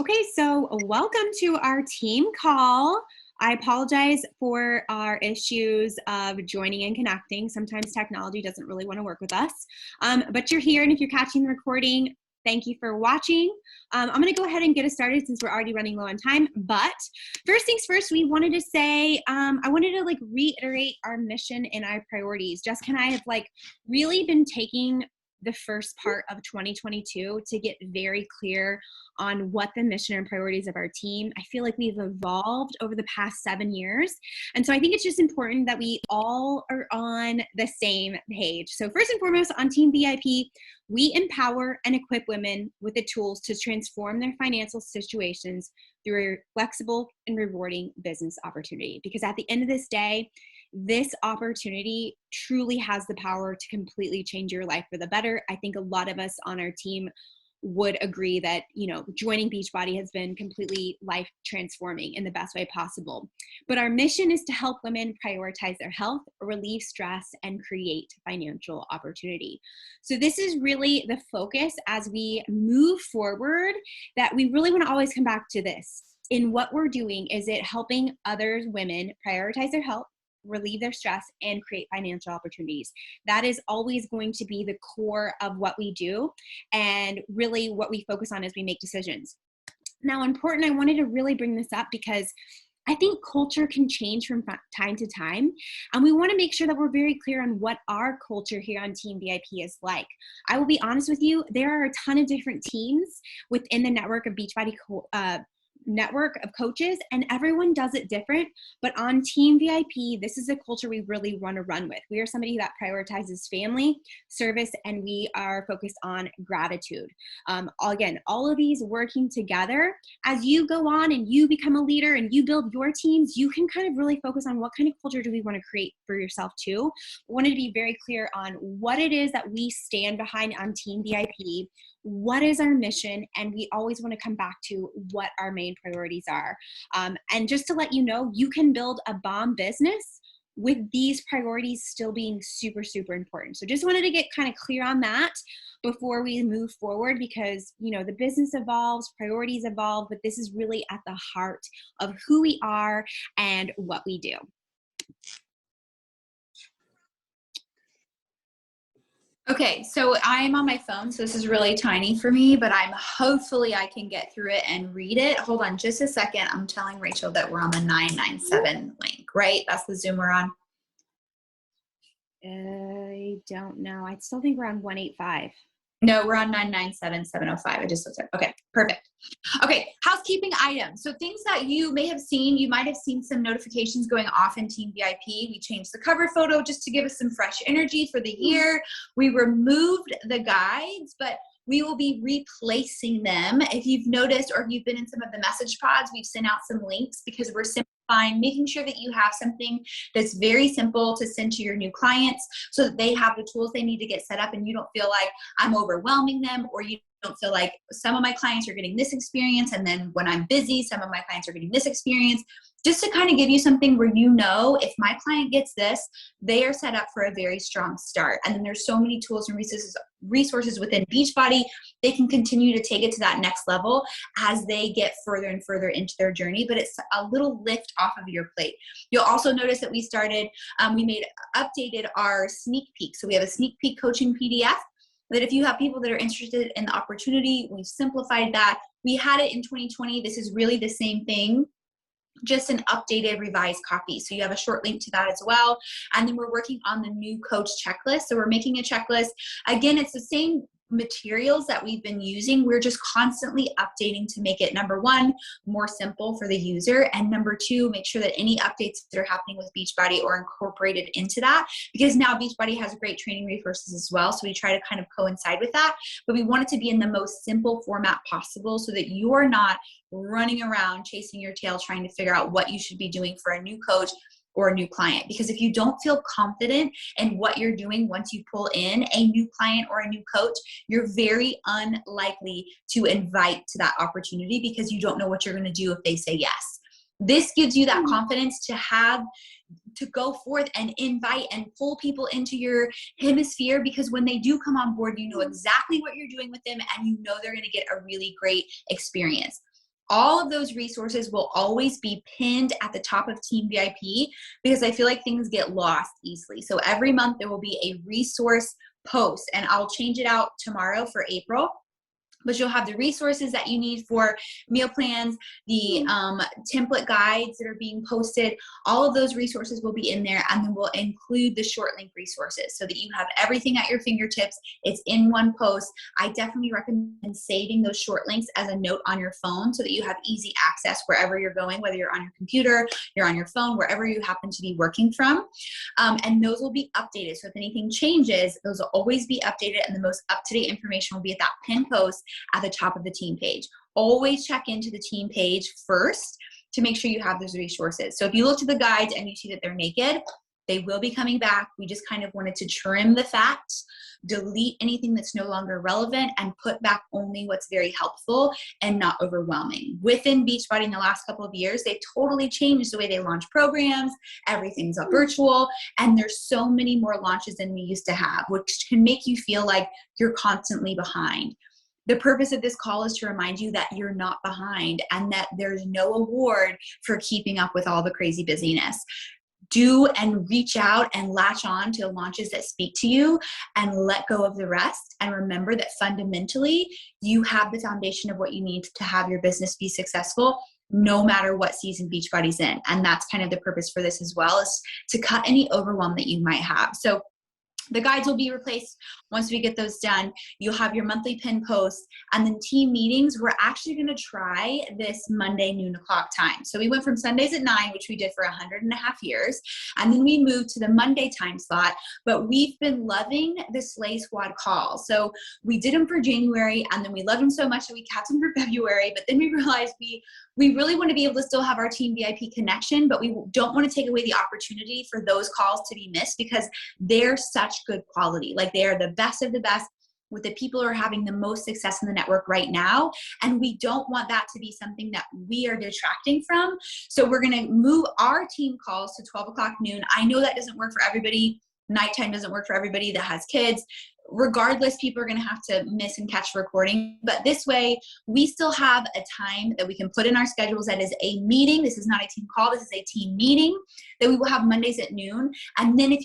Okay, so welcome to our team call. I apologize for our issues of joining and connecting. Sometimes technology doesn't really want to work with us, but you're here, and if you're catching the recording, thank you for watching. I'm going to go ahead and get us started since we're already running low on time. But first things first, we wanted to say, I wanted to reiterate our mission and our priorities. Jessica and I have really been taking the first part of 2022 to get very clear on what the mission and priorities of our team. I feel like we've evolved over the past 7 years. And so I think it's just important that we all are on the same page. So first and foremost, on Team VIP, we empower and equip women with the tools to transform their financial situations through a flexible and rewarding business opportunity. Because at the end of this day, this opportunity truly has the power to completely change your life for the better. I think a lot of us on our team would agree that, joining Beachbody has been completely life transforming in the best way possible. But our mission is to help women prioritize their health, relieve stress, and create financial opportunity. So this is really the focus as we move forward, that we really want to always come back to this. In what we're doing, is it helping other women prioritize their health, relieve their stress, and create financial opportunities? That is always going to be the core of what we do and really what we focus on as we make decisions. Now, important, I wanted to really bring this up because I think culture can change from time to time, and we want to make sure that we're very clear on what our culture here on Team VIP is like. I will be honest with you, there are a ton of different teams within the network of Beachbody network of coaches, and everyone does it different. But on Team VIP, this is a culture we really want to run with. We are somebody that prioritizes family, service, and we are focused on gratitude. Again, all of these working together. As you go on and you become a leader and you build your teams, you can kind of really focus on what kind of culture do we want to create for yourself too. I wanted to be very clear on what it is that we stand behind on Team VIP. What is our mission? And we always want to come back to what our main priorities are. And just to let you know, you can build a bomb business with these priorities still being super, super important. So just wanted to get kind of clear on that before we move forward, because, the business evolves, priorities evolve, but this is really at the heart of who we are and what we do. Okay, so I'm on my phone, so this is really tiny for me, but hopefully I can get through it and read it. Hold on just a second. I'm telling Rachel that we're on the 997 link, right? That's the Zoom we're on. I don't know. I still think we're on 185. No, we're on 997-705. I just looked at. Okay, perfect. Okay, housekeeping items. So things that you may have seen, you might have seen some notifications going off in Team VIP. We changed the cover photo just to give us some fresh energy for the year. We removed the guides, but we will be replacing them. If you've noticed, or if you've been in some of the message pods, we've sent out some links because we're simplifying, making sure that you have something that's very simple to send to your new clients so that they have the tools they need to get set up and you don't feel like I'm overwhelming them, or you don't feel like some of my clients are getting this experience and then when I'm busy, some of my clients are getting this experience. Just to kind of give you something where if my client gets this, they are set up for a very strong start. And then there's so many tools and resources within Beachbody, they can continue to take it to that next level as they get further and further into their journey. But it's a little lift off of your plate. You'll also notice that we updated our sneak peek. So we have a sneak peek coaching PDF that if you have people that are interested in the opportunity, we've simplified that. We had it in 2020. This is really the same thing, just an updated revised copy. So you have a short link to that as well. And then we're working on the new coach checklist. So we're making a checklist. Again, it's the same materials that we've been using. We're just constantly updating to make it, number one, more simple for the user, and number two, make sure that any updates that are happening with Beachbody are incorporated into that, because now Beachbody has great training resources as well. So we try to kind of coincide with that, but we want it to be in the most simple format possible so that you're not running around chasing your tail trying to figure out what you should be doing for a new coach or a new client. Because if you don't feel confident in what you're doing once you pull in a new client or a new coach, you're very unlikely to invite to that opportunity because you don't know what you're going to do if they say yes. This gives you that confidence to go forth and invite and pull people into your hemisphere, because when they do come on board, you know exactly what you're doing with them and you know they're going to get a really great experience. All of those resources will always be pinned at the top of Team VIP because I feel like things get lost easily. So every month there will be a resource post, and I'll change it out tomorrow for April. But you'll have the resources that you need for meal plans, the template guides that are being posted. All of those resources will be in there, and then we'll include the short link resources so that you have everything at your fingertips. It's in one post. I definitely recommend saving those short links as a note on your phone so that you have easy access wherever you're going, whether you're on your computer, you're on your phone, wherever you happen to be working from. And those will be updated. So if anything changes, those will always be updated, and the most up-to-date information will be at that pin post at the top of the team page. Always check into the team page first to make sure you have those resources. So if you look to the guides and you see that they're naked, they will be coming back. We just kind of wanted to trim the fat, delete anything that's no longer relevant, and put back only what's very helpful and not overwhelming. Within Beachbody in the last couple of years, they've totally changed the way they launch programs. Everything's up virtual, and there's so many more launches than we used to have, which can make you feel like you're constantly behind. The purpose of this call is to remind you that you're not behind and that there's no award for keeping up with all the crazy busyness. Do and reach out and latch on to the launches that speak to you and let go of the rest. And remember that fundamentally, you have the foundation of what you need to have your business be successful, no matter what season Beachbody's in. And that's kind of the purpose for this as well, is to cut any overwhelm that you might have. So the guides will be replaced once we get those done. You'll have your monthly pin posts, and then team meetings. We're actually going to try this Monday noon o'clock time. So we went from Sundays at 9, which we did for 100.5 years. And then we moved to the Monday time slot, but we've been loving the Slay Squad call. So we did them for January, and then we loved them so much that we kept them for February. But then we realized we really want to be able to still have our Team VIP connection, but we don't want to take away the opportunity for those calls to be missed because they're such good quality. Like, they are the best of the best with the people who are having the most success in the network right now. And we don't want that to be something that we are detracting from. So we're going to move our team calls to 12 o'clock noon. I know that doesn't work for everybody. Nighttime doesn't work for everybody that has kids. Regardless, people are going to have to miss and catch the recording. But this way, we still have a time that we can put in our schedules that is a meeting. This is not a team call. This is a team meeting that we will have Mondays at noon. And then if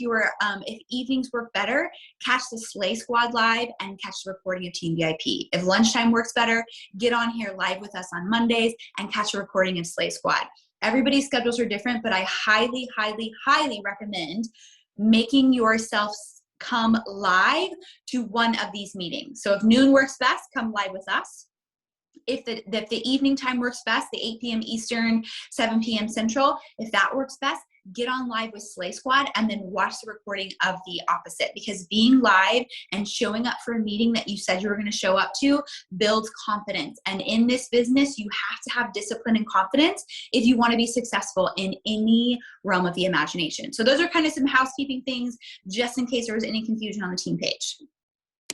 evenings work better, catch the Slay Squad live and catch the recording of Team VIP. If lunchtime works better, get on here live with us on Mondays and catch a recording of Slay Squad. Everybody's schedules are different, but I highly, highly, highly recommend making yourself come live to one of these meetings. So if noon works best, come live with us. If the evening time works best, the 8 p.m. Eastern, 7 p.m. Central, if that works best, get on live with Slay Squad and then watch the recording of the opposite, because being live and showing up for a meeting that you said you were going to show up to builds confidence. And in this business, you have to have discipline and confidence if you want to be successful in any realm of the imagination. So those are kind of some housekeeping things, just in case there was any confusion on the team page.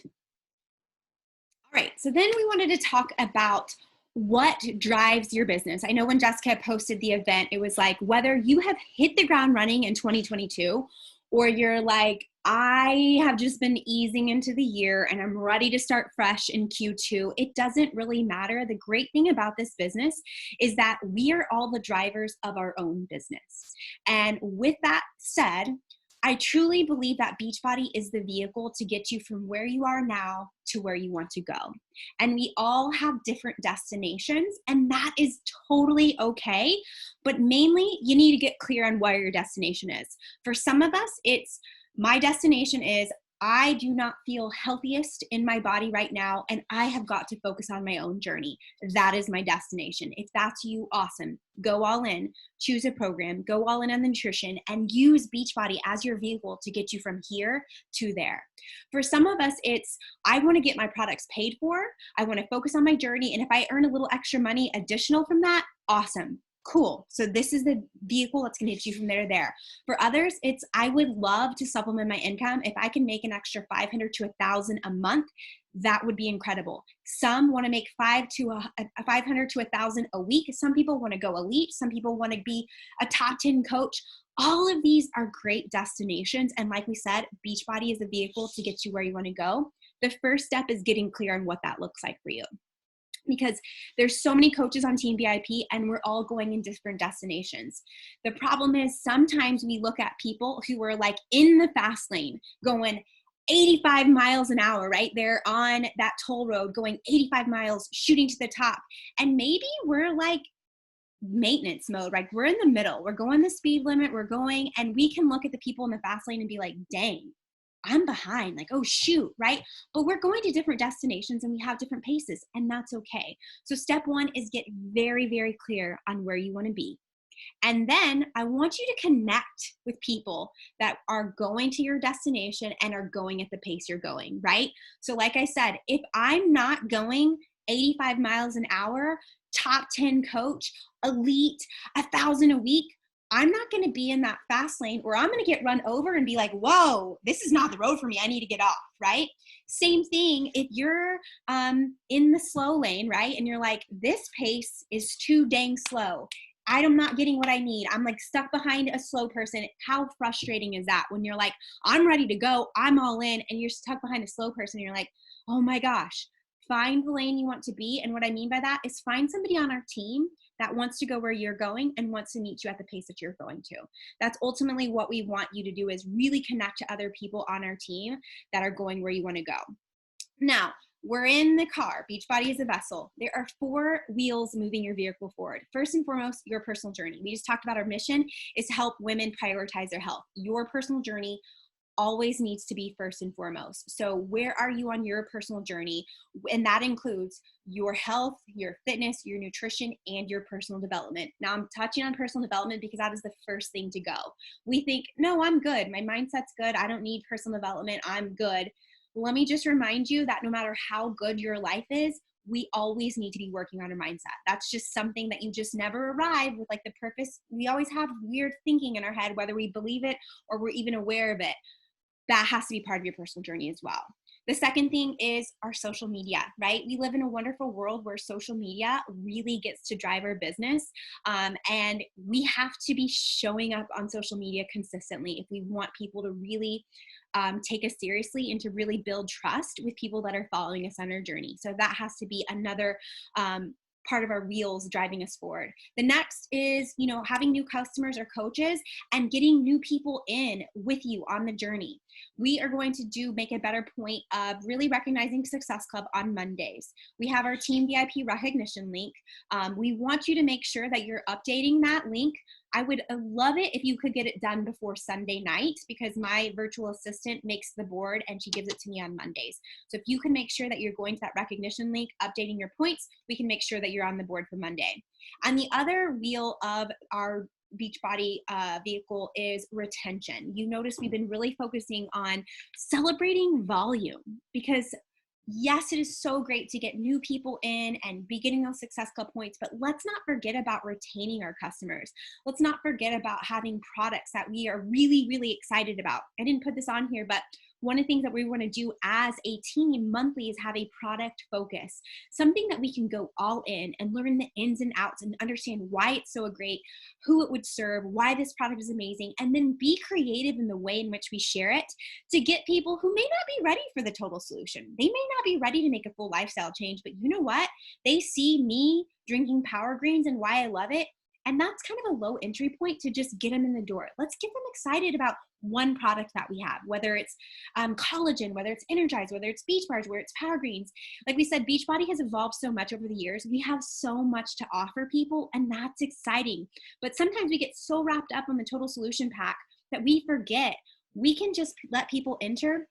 All right, so then we wanted to talk about what drives your business. I know when Jessica posted the event, it was like, whether you have hit the ground running in 2022 or you're like, I have just been easing into the year and I'm ready to start fresh in Q2. It doesn't really matter. The great thing about this business is that we are all the drivers of our own business. And with that said, I truly believe that Beachbody is the vehicle to get you from where you are now to where you want to go. And we all have different destinations, and that is totally okay. But mainly, you need to get clear on where your destination is. For some of us, it's my destination is I do not feel healthiest in my body right now, and I have got to focus on my own journey. That is my destination. If that's you, awesome. Go all in, choose a program, go all in on the nutrition, and use Beachbody as your vehicle to get you from here to there. For some of us, it's I want to get my products paid for. I want to focus on my journey, and if I earn a little extra money additional from that, awesome. Cool. So this is the vehicle that's going to get you from there to there. For others, it's I would love to supplement my income. If I can make an extra $500 to $1,000 a month, that would be incredible. Some want to make $500 to $1,000 a week. Some people want to go elite. Some people want to be a top 10 coach. All of these are great destinations. And like we said, Beachbody is a vehicle to get you where you want to go. The first step is getting clear on what that looks like for you. because there's so many coaches on Team VIP and we're all going in different destinations. The problem is sometimes we look at people who are like in the fast lane going 85 miles an hour, right? They're on that toll road going 85 miles, shooting to the top. And maybe we're like maintenance mode, like we're in the middle, we're going the speed limit, we're going, and we can look at the people in the fast lane and be like, dang, I'm behind, like, oh shoot, right? But we're going to different destinations and we have different paces, and that's okay. So step one is get very, very clear on where you want to be. And then I want you to connect with people that are going to your destination and are going at the pace you're going, right? So like I said, if I'm not going 85 miles an hour, top 10 coach, elite, 1,000 a week, I'm not going to be in that fast lane, or I'm going to get run over and be like, whoa, this is not the road for me. I need to get off, right? Same thing if you're in the slow lane, right? And you're like, this pace is too dang slow. I'm not getting what I need. I'm like stuck behind a slow person. How frustrating is that when you're like, I'm ready to go, I'm all in, and you're stuck behind a slow person. And you're like, oh my gosh, find the lane you want to be. And what I mean by that is find somebody on our team that wants to go where you're going and wants to meet you at the pace that you're going to. That's ultimately what we want you to do, is really connect to other people on our team that are going where you want to go. Now, we're in the car. Beachbody is a vessel. There are 4 wheels moving your vehicle forward. First and foremost, your personal journey. We just talked about our mission is to help women prioritize their health. Your personal journey always needs to be first and foremost. So where are you on your personal journey? And that includes your health, your fitness, your nutrition, and your personal development. Now I'm touching on personal development because that is the first thing to go. We think, no, I'm good. My mindset's good. I don't need personal development. I'm good. Let me just remind you that no matter how good your life is, we always need to be working on our mindset. That's just something that you just never arrive with, like the purpose. We always have weird thinking in our head, whether we believe it or we're even aware of it. That has to be part of your personal journey as well. The second thing is our social media, right? We live in a wonderful world where social media really gets to drive our business. And we have to be showing up on social media consistently if we want people to really take us seriously and to really build trust with people that are following us on our journey. So that has to be another part of our wheels driving us forward. The next is, having new customers or coaches and getting new people in with you on the journey. We are going to make a better point of really recognizing Success Club on Mondays. We have our Team VIP recognition link. We want you to make sure that you're updating that link. I would love it if you could get it done before Sunday night, because my virtual assistant makes the board and she gives it to me on Mondays. So if you can make sure that you're going to that recognition link, updating your points, we can make sure that you're on the board for Monday. And the other wheel of our Beachbody vehicle is retention. You notice we've been really focusing on celebrating volume, because yes, it is so great to get new people in and be getting those Success Club points, but let's not forget about retaining our customers. Let's not forget about having products that we are really, really excited about. I didn't put this on here, but one of the things that we want to do as a team monthly is have a product focus, something that we can go all in and learn the ins and outs and understand why it's so great, who it would serve, why this product is amazing, and then be creative in the way in which we share it to get people who may not be ready for the total solution. They may not be ready to make a full lifestyle change, but you know what? They see me drinking Power Greens and why I love it. And that's kind of a low entry point to just get them in the door. Let's get them excited about one product that we have, whether it's collagen, whether it's Energize, whether it's beach bars, whether it's Power Greens. Like we said, Beachbody has evolved so much over the years. We have so much to offer people, and that's exciting. But sometimes we get so wrapped up on the total solution pack that we forget we can just let people enter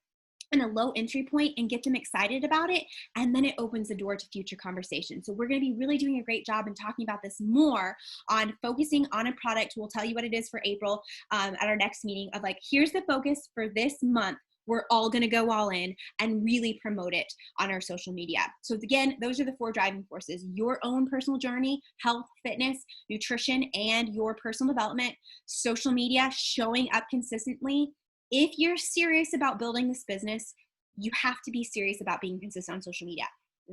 in a low entry point and get them excited about it, and then it opens the door to future conversations. So we're going to be really doing a great job in talking about this more, on focusing on a product. We'll tell you what it is for April at our next meeting, of like, here's the focus for this month. We're all going to go all in and really promote it on our social media. So again, those are the 4 driving forces: your own personal journey, health, fitness, nutrition, and your personal development. Social media, showing up consistently. If you're serious about building this business, you have to be serious about being consistent on social media.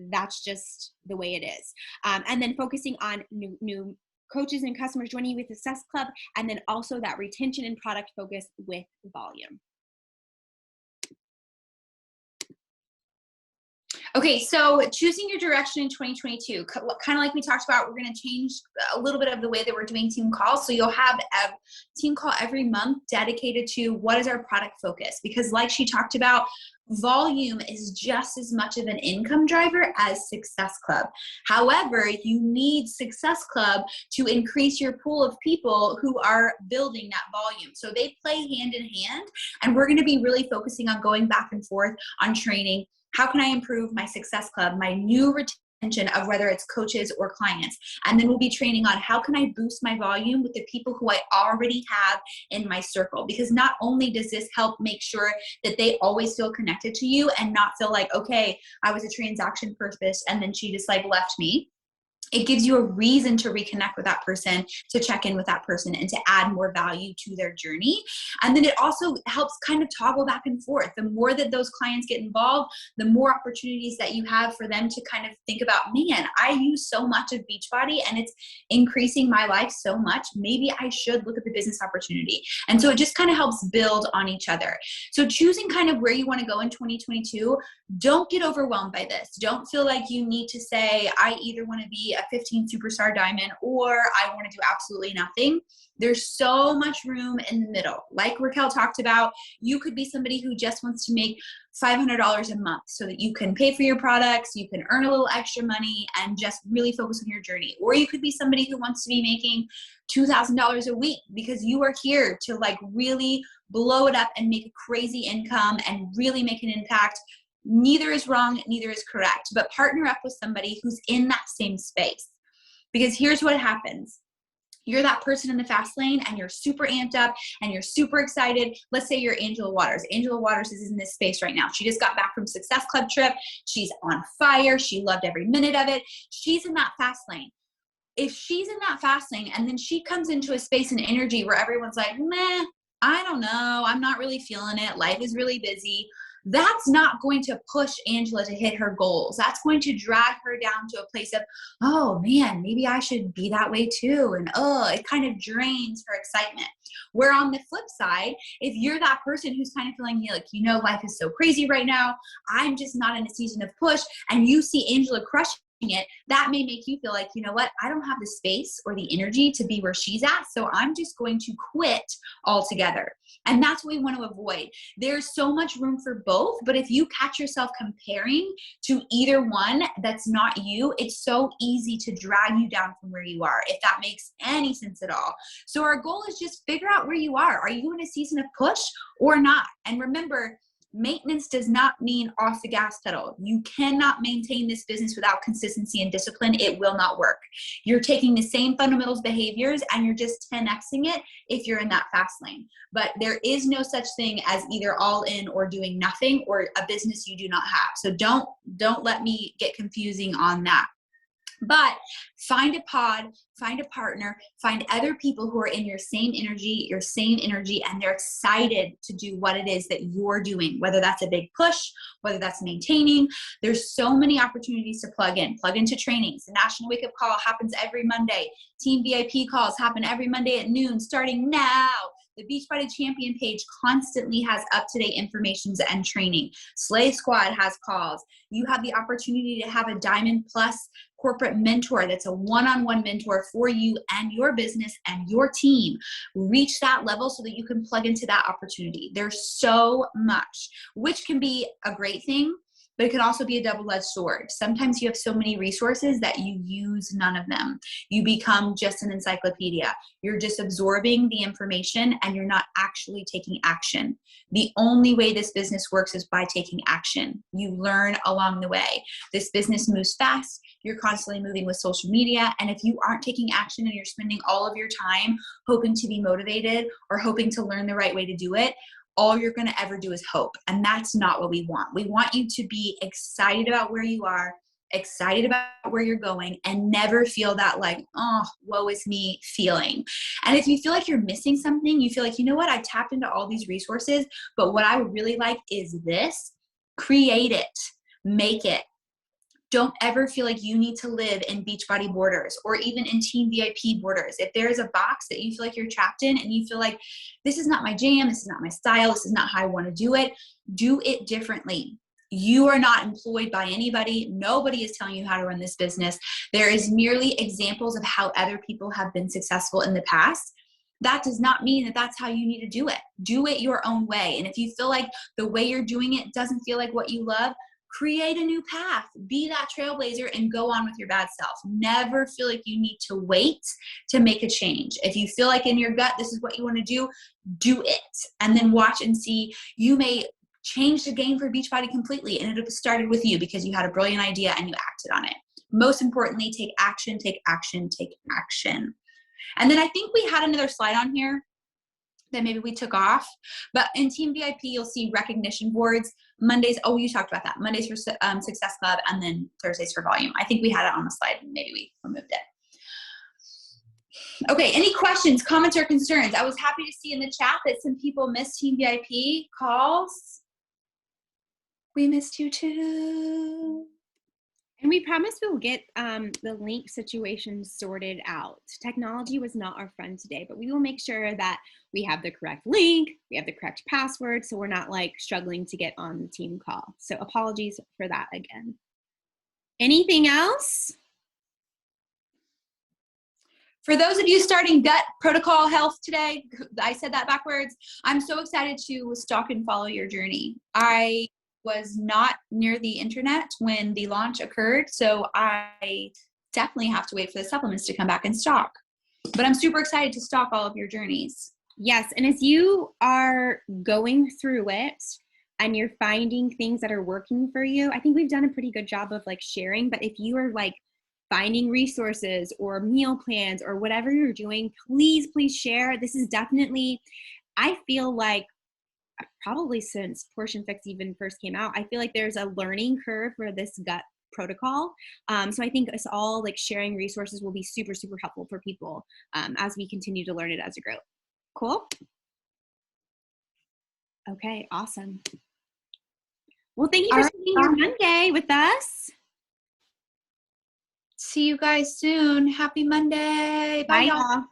That's just the way it is. And then focusing on new coaches and customers joining you with the Success Club, and then also that retention and product focus with volume. Okay, so choosing your direction in 2022, kind of like we talked about, we're going to change a little bit of the way that we're doing team calls. So you'll have a team call every month dedicated to what is our product focus, because like she talked about, volume is just as much of an income driver as Success Club. However, you need Success Club to increase your pool of people who are building that volume. So they play hand in hand, and we're going to be really focusing on going back and forth on training. How can I improve my Success Club, my new retention of whether it's coaches or clients? And then we'll be training on how can I boost my volume with the people who I already have in my circle? Because not only does this help make sure that they always feel connected to you and not feel like, okay, I was a transaction purpose and then she just like left me. It gives you a reason to reconnect with that person, to check in with that person, and to add more value to their journey. And then it also helps kind of toggle back and forth. The more that those clients get involved, the more opportunities that you have for them to kind of think about, man, I use so much of Beachbody and it's increasing my life so much. Maybe I should look at the business opportunity. And so it just kind of helps build on each other. So choosing kind of where you want to go in 2022, don't get overwhelmed by this. Don't feel like you need to say, I either want to be a 15 superstar diamond or I want to do absolutely nothing. There's so much room in the middle. Like Raquel talked about, you could be somebody who just wants to make $500 a month so that you can pay for your products, you can earn a little extra money and just really focus on your journey. Or you could be somebody who wants to be making $2,000 a week because you are here to like really blow it up and make a crazy income and really make an impact. Neither is wrong, neither is correct, but partner up with somebody who's in that same space. Because here's what happens. You're that person in the fast lane and you're super amped up and you're super excited. Let's say you're Angela Waters. Angela Waters is in this space right now. She just got back from Success Club trip. She's on fire. She loved every minute of it. She's in that fast lane. If she's in that fast lane and then she comes into a space and energy where everyone's like, meh, I don't know. I'm not really feeling it. Life is really busy. That's not going to push Angela to hit her goals. That's going to drag her down to a place of, oh man, maybe I should be that way too. And it kind of drains her excitement. Where on the flip side, if you're that person who's kind of feeling like, life is so crazy right now, I'm just not in a season of push, and you see Angela crushing it, that may make you feel like, you know what, I don't have the space or the energy to be where she's at, so I'm just going to quit altogether. And that's what we want to avoid. There's so much room for both, but if you catch yourself comparing to either one that's not you, it's so easy to drag you down from where you are, if that makes any sense at all. So our goal is just figure out where you are. Are you in a season of push or not? And remember, maintenance does not mean off the gas pedal. You cannot maintain this business without consistency and discipline. It will not work. You're taking the same fundamentals behaviors and you're just 10xing it if you're in that fast lane. But there is no such thing as either all in or doing nothing or a business you do not have. So don't let me get confusing on that. But find a pod, find a partner, find other people who are in your same energy, and they're excited to do what it is that you're doing, whether that's a big push, whether that's maintaining. There's so many opportunities to plug into trainings. The National Wake Up Call happens every Monday. Team VIP calls happen every Monday at noon, starting now. The Beachbody Champion page constantly has up-to-date information and training. Slay Squad has calls. You have the opportunity to have a Diamond Plus corporate mentor that's a one-on-one mentor for you and your business and your team. Reach that level so that you can plug into that opportunity. There's so much, which can be a great thing, but it can also be a double-edged sword. Sometimes you have so many resources that you use none of them. You become just an encyclopedia. You're just absorbing the information and you're not actually taking action. The only way this business works is by taking action. You learn along the way. This business moves fast. You're constantly moving with social media. And if you aren't taking action and you're spending all of your time hoping to be motivated or hoping to learn the right way to do it, all you're going to ever do is hope. And that's not what we want. We want you to be excited about where you are, excited about where you're going, and never feel that like, oh, woe is me feeling. And if you feel like you're missing something, you feel like, you know what, I tapped into all these resources, but what I would really like is this, create it, make it. Don't ever feel like you need to live in Beachbody borders or even in Team VIP borders. If there's a box that you feel like you're trapped in and you feel like this is not my jam, this is not my style, this is not how I want to do it differently. You are not employed by anybody. Nobody is telling you how to run this business. There is merely examples of how other people have been successful in the past. That does not mean that that's how you need to do it. Do it your own way. And if you feel like the way you're doing it doesn't feel like what you love, create a new path. Be that trailblazer and go on with your bad self. Never feel like you need to wait to make a change. If you feel like in your gut this is what you want to do it. And then watch and see. You may change the game for Beachbody completely, and it started with you because you had a brilliant idea and you acted on it. Most importantly, take action, take action, take action. And then I think we had another slide on here that maybe we took off, but in Team VIP, you'll see recognition boards. Mondays, oh, you talked about that. Mondays for Success Club, and then Thursdays for Volume. I think we had it on the slide, and maybe we removed it. Okay, any questions, comments, or concerns? I was happy to see in the chat that some people missed Team VIP calls. We missed you too. And we promise we'll get the link situation sorted out. Technology was not our friend today, but we will make sure that we have the correct link, we have the correct password, so we're not like struggling to get on the team call. So apologies for that again. Anything else? For those of you starting gut protocol health today, I said that backwards. I'm so excited to stalk and follow your journey. I was not near the internet when the launch occurred, so I definitely have to wait for the supplements to come back in stock. But I'm super excited to stalk all of your journeys. Yes, and as you are going through it and you're finding things that are working for you, I think we've done a pretty good job of like sharing, but if you are like finding resources or meal plans or whatever you're doing, please share. This is definitely, I feel like probably since Portion Fix even first came out, I feel like there's a learning curve for this gut protocol. So I think us all like sharing resources will be super, super helpful for people as we continue to learn it as a group. Cool? Okay, awesome. Well, thank you for spending your Monday with us. See you guys soon. Happy Monday. Bye, y'all.